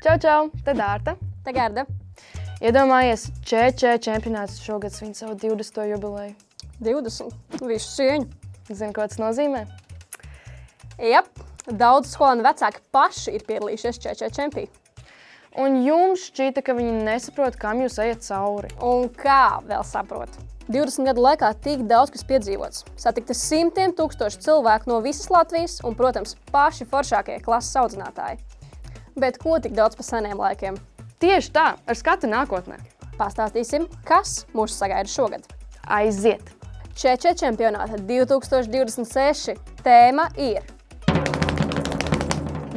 Čau, čau! Te Dārta. Te Gerda. Iedomājies, ČČ čempionāts šogad svin savu 20. jubileju. 20. Visu cieņu. Zini, ko tas nozīmē? Jep, daudz skolēnu vecāki paši ir piedalījušies ČČ čempī. Un jums šķīta, ka viņi nesaprot, kam jūs ejat cauri. Un kā vēl saprot? 20 gadu laikā tik daudz, kas piedzīvots. Satikti simtiem tūkstoši cilvēku no visas Latvijas un, protams, paši foršākie klases audzinātāji. Bet ko tik daudz pa seniem laikiem? Tieši tā, ar skatu nākotnē. Pastāstīsim, kas mūs sagaida šogad. Aiziet! ČČ čempionāta 2026 tēma ir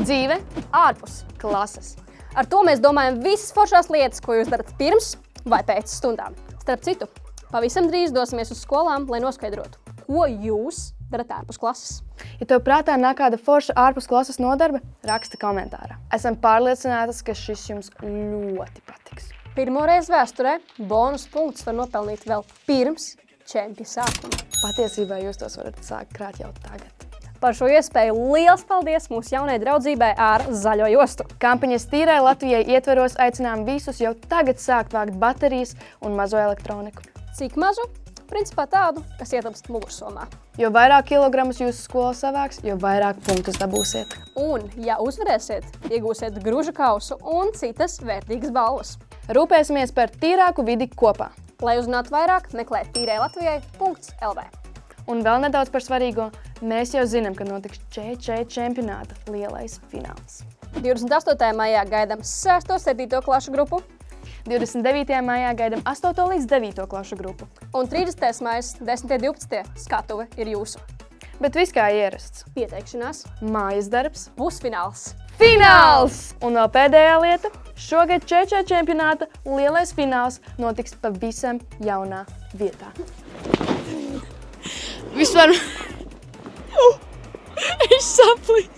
Dzīve ārpus klases. Ar to mēs domājam visas foršās lietas, ko jūs darat pirms vai pēc stundām. Starp citu, pavisam drīz dosimies uz skolām, lai noskaidrotu, ko jūs darat ārpus klases. Ja tev prātā nāk kāda forša ārpus klases nodarbe, raksti komentārā. Esam pārliecinātas, ka šis jums ļoti patiks. Pirmoreiz vēsturē bonus punktus var nopelnīt vēl pirms čempija sākuma. Patiesībā jūs tos varat sākt krāt jau tagad. Par šo iespēju liels paldies mūsu jaunai draudzībai ar Zaļo jostu. Kampaņas Tīrai Latvijai ietveros aicinām visus jau tagad sākt vākt baterijas un mazo elektroniku. Cik mazu? Principā tādu, kas ietilpst mugursomā. Jo vairāk kilogramus jūsu skola savāks, jo vairāk punktus dabūsiet. Un, ja uzvarēsiet, iegūsiet gruža kausu un citas vērtīgas balvas. Rūpēsimies par tīrāku vidi kopā. Lai uzzinātu vairāk, meklē tīrailatvijai.lv. Un vēl nedaudz par svarīgo, mēs jau zinām, ka notiks ČČ čempionāta lielais fināls. 28. maijā gaidām 6. un 7. klašu grupu. 29. maijā gaidām 8. līdz 9. klašu grupu. Un 30. maijs, 10. un 12. skatuve ir jūsu. Bet viss kā ierasts. Pieteikšanās, Mājas darbs. pusfināls. Fināls! Un vēl pēdējā lieta. Šogad ČČ čempionāta lielais fināls notiks pavisam jaunā vietā. Vispār... Es saplīju.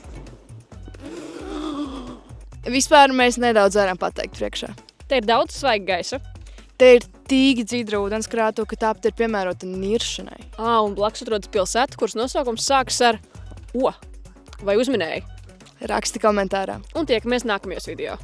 Vispār mēs nedaudz varam pateikt priekšā. Te ir daudz svaiga gaisa. Te ir tīgi dzidra ūdenskrātuve, ka tāpat ir piemērota niršanai. Un blakus atrodas pilsēta, kuras nosaukums sākas ar O. Vai uzminēji? Raksti komentārā. Un tiekamies nākamajos video.